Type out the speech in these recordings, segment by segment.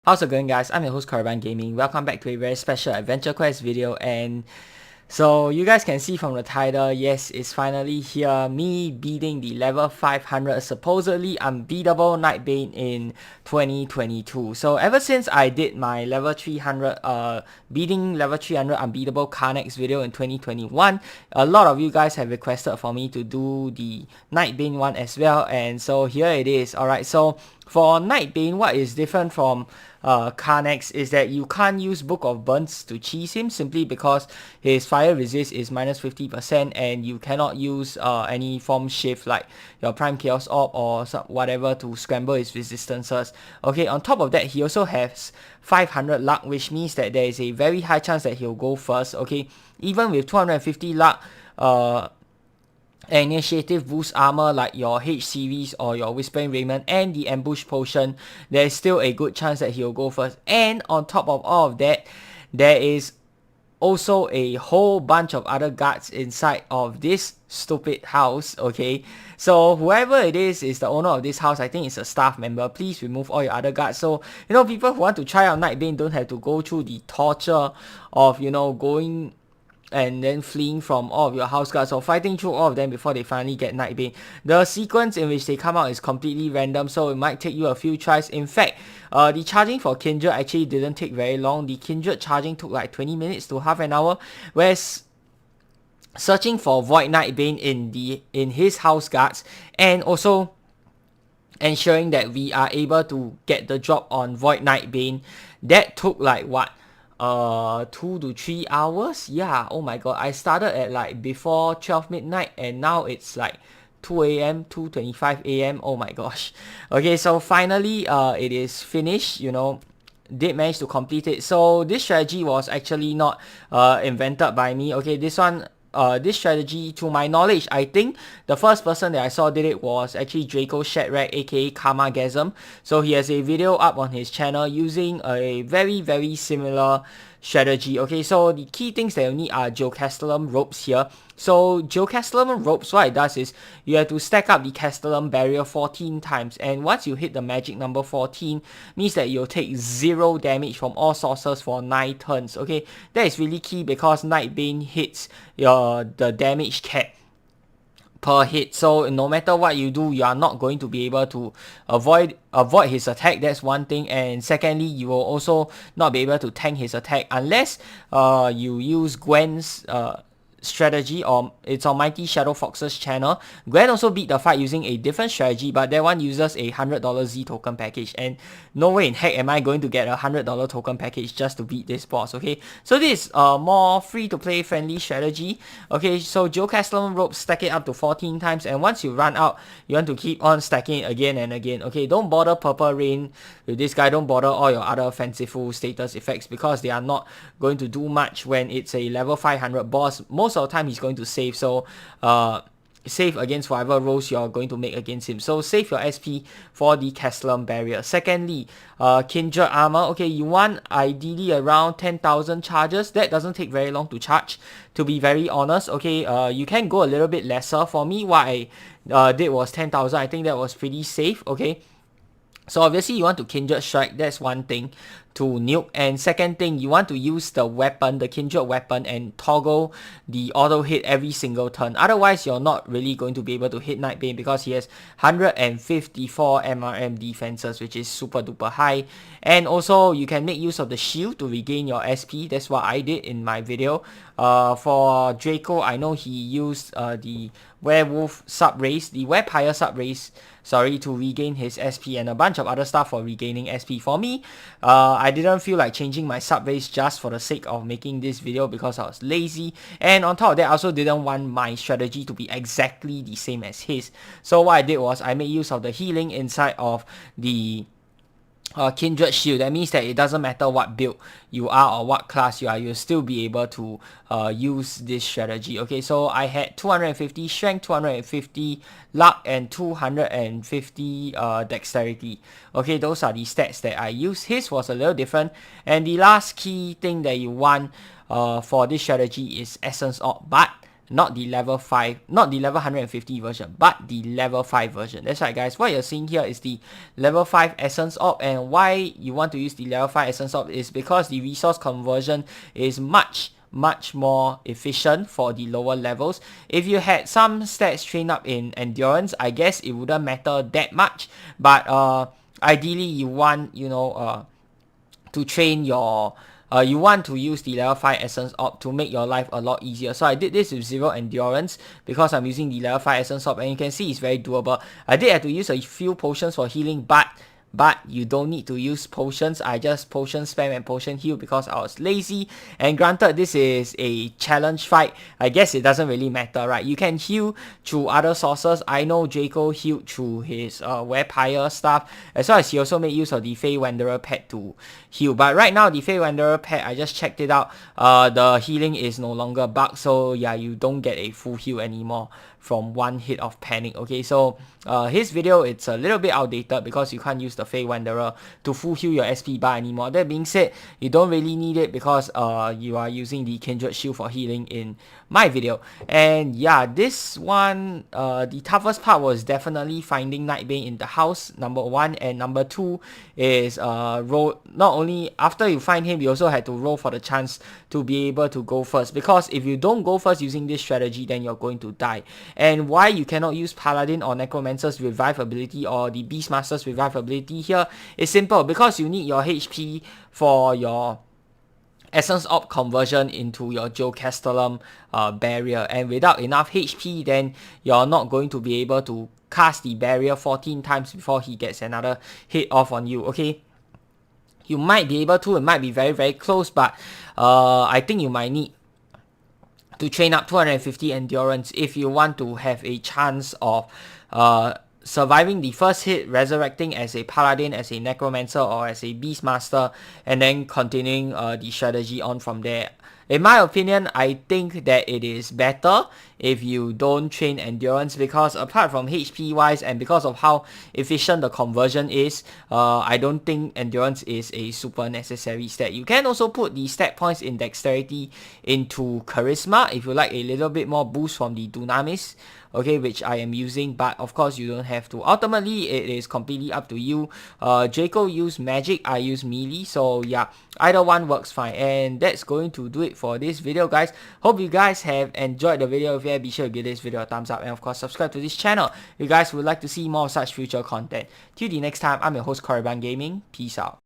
How's it going, guys? I'm your host Caravan Gaming. Welcome back to a very special Adventure Quest video. And so you guys can see from the title, yes, it's finally here, me beating the level 500 supposedly unbeatable Nightbane in 2022. So ever since I did my level 300 beating level 300 unbeatable Carnex video in 2021, a lot of you guys have requested for me to do the Nightbane one as well, and so here it is. Alright, so for Nightbane, what is different from Carnex is that you can't use Book of Burns to cheese him simply because his fire resist is minus 50% and you cannot use any form shift like your Prime Chaos Orb or whatever to scramble his resistances. Okay, on top of that, he also has 500 luck, which means that there is a very high chance that he'll go first. Okay, even with 250 luck, initiative boost armor like your H series or your Whispering Raiment and the ambush potion, there is still a good chance that he'll go first. And on top of all of that, there is also a whole bunch of other guards inside of this stupid house. Okay, so whoever it is the owner of this house. I think it's a staff member. Please remove all your other guards, so people who want to try out Nightbane don't have to go through the torture of going and then fleeing from all of your house guards or fighting through all of them before they finally get Nightbane. The sequence in which they come out is completely random, so it might take you a few tries. In fact, the charging for Kindred actually didn't take very long. The Kindred charging took like 20 minutes to half an hour, whereas searching for Void Nightbane in his house guards and also ensuring that we are able to get the drop on Void Nightbane, that took like what, 2 to 3 hours. Yeah, oh my god, I started at like before 12 midnight and now it's like 2 a.m 2:25 a.m. Oh my gosh. Okay, so finally it is finished. Did manage to complete it. So this strategy was actually not invented by me. Okay, this strategy, to my knowledge, I think the first person that I saw did it was actually Draco Shadrack, aka Karmagasm. So he has a video up on his channel using a very similar strategy. Okay, so the key things that you need are Geocastellum ropes here. So Geocastellum ropes, what it does is you have to stack up the Castellum barrier 14 times, and once you hit the magic number 14, means that you'll take 0 damage from all sources for 9 turns. Okay, that is really key because Nightbane hits the damage cap per hit, so no matter what you do, you are not going to be able to avoid his attack. That's one thing. And secondly, you will also not be able to tank his attack unless you use Gwen's strategy, or it's on Mighty Shadow Fox's channel. Gwen also beat the fight using a different strategy, but that one uses a $100 Z token package, and no way in heck am I going to get a $100 token package just to beat this boss. Okay, so this is a more free to play friendly strategy. Okay, so Geocastellum rope, stack it up to 14 times, and once you run out, you want to keep on stacking it again and again. Okay, don't bother Purple Rain with this guy, don't bother all your other fanciful status effects because they are not going to do much when it's a level 500 boss. Most of the time he's going to save, so save against whatever rolls you're going to make against him. So save your SP for the Castellum barrier. Secondly, Kindred armor. Okay, you want ideally around 10,000 charges. That doesn't take very long to charge, to be very honest. Okay, you can go a little bit lesser. For me, what I did was 10,000. I think that was pretty safe. Okay, so obviously you want to Kindred Strike, that's one thing to nuke. And second thing, you want to use the weapon, the Kindred weapon, and toggle the auto hit every single turn. Otherwise, you're not really going to be able to hit Nightbane because he has 154 MRM defenses, which is super duper high. And also, you can make use of the shield to regain your SP. That's what I did in my video. For Draco, I know he used the werewolf sub-race, the vampire sub-race, sorry, to regain his SP, and a bunch of other stuff for regaining SP. For me, I didn't feel like changing my sub-race just for the sake of making this video because I was lazy, and on top of that, I also didn't want my strategy to be exactly the same as his. So what I did was I made use of the healing inside of the Kindred shield. That means that it doesn't matter what build you are or what class you are, you'll still be able to use this strategy. Okay, so I had 250 strength, 250 luck, and 250 dexterity. Okay, those are the stats that I used. His was a little different. And the last key thing that you want for this strategy is Essence Orb, but not the level 5, not the level 150 version, but the level 5 version. That's right, guys. What you're seeing here is the level 5 Essence Orb, and why you want to use the level 5 Essence Orb is because the resource conversion is much more efficient for the lower levels. If you had some stats trained up in endurance, I guess it wouldn't matter that much, but ideally you want, you know, to train your you want to use the level 5 Essence Orb to make your life a lot easier. So I did this with 0 endurance because I'm using the level 5 Essence Orb, and you can see it's very doable. I did have to use a few potions for healing, but you don't need to use potions. I just potion spam and potion heal because I was lazy. And granted, this is a challenge fight, I guess it doesn't really matter, right? You can heal through other sources. I know Draco healed through his Vampire stuff, as well as he also made use of the Fey Wanderer pet to heal. But right now, the Fey Wanderer pet, I just checked it out, the healing is no longer bugged, so yeah, you don't get a full heal anymore from one hit of panic. Okay, so his video, it's a little bit outdated because you can't use the Fey Wanderer to full heal your SP bar anymore. That being said, you don't really need it because you are using the Kindred shield for healing in my video. And yeah, this one, the toughest part was definitely finding Nightbane in the house, number 1, and number 2 is roll. Not only after you find him, you also had to roll for the chance to be able to go first, because if you don't go first using this strategy, then you're going to die. And why you cannot use Paladin or Necromancer's revive ability or the Beastmaster's revive ability here is simple, because you need your HP for your Essence Orb conversion into your Geocastellum barrier, and without enough HP, then you're not going to be able to cast the barrier 14 times before he gets another hit off on you. Okay, you might be able to, it might be very close, but I think you might need to train up 250 endurance if you want to have a chance of surviving the first hit, resurrecting as a Paladin, as a Necromancer, or as a Beastmaster, and then continuing the strategy on from there. In my opinion, I think that it is better if you don't train endurance, because apart from HP wise and because of how efficient the conversion is, I don't think endurance is a super necessary stat. You can also put the stat points in dexterity into charisma if you like a little bit more boost from the Dunamis, okay, which I am using, but of course you don't have to. Ultimately, it is completely up to you. Draco used magic, I use melee, so yeah, either one works fine. And that's going to do it for this video, guys. Hope you guys have enjoyed the video. If you have, be sure to give this video a thumbs up, and of course subscribe to this channel if you guys would like to see more such future content. Till the next time, I'm your host Korriban Gaming. Peace out.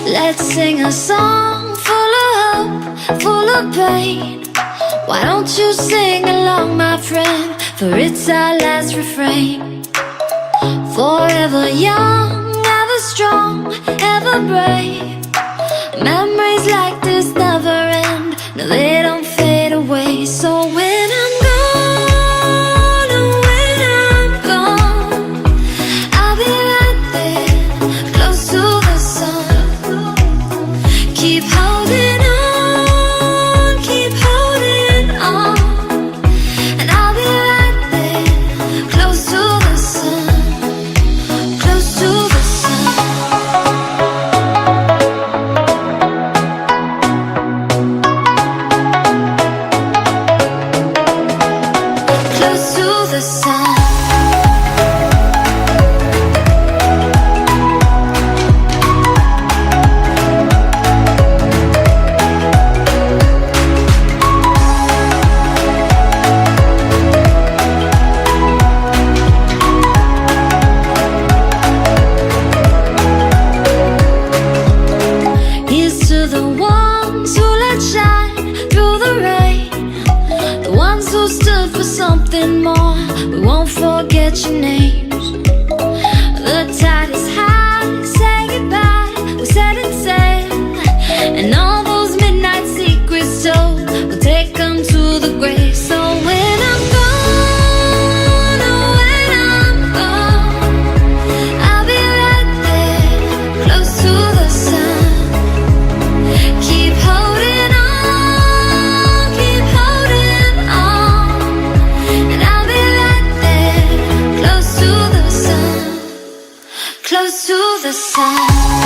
Let's sing a song full of hope, full of pain. Why don't you sing along, my friend? For it's our last refrain. Forever young, ever strong, ever brave. Memories like this never end. No, they don't fade away. So when I'm gone, oh, when I'm gone, I'll be right there, close to the sun. Keep holding on, keep holding on, and I'll be right there, close to the sun, close to the sun. Close to the sun. Here's to the ones who let shine through the rain, the ones who stood for something more. We won't forget your names. The tide is high, say goodbye, we're setting sail, and all those midnight secrets told, we'll take them to the grave. So when I'm gone, oh, when I'm gone, I'll be right there, close to the sun. Keep holding on, keep holding on, and I'll be right there, close to the sun, close to the sun.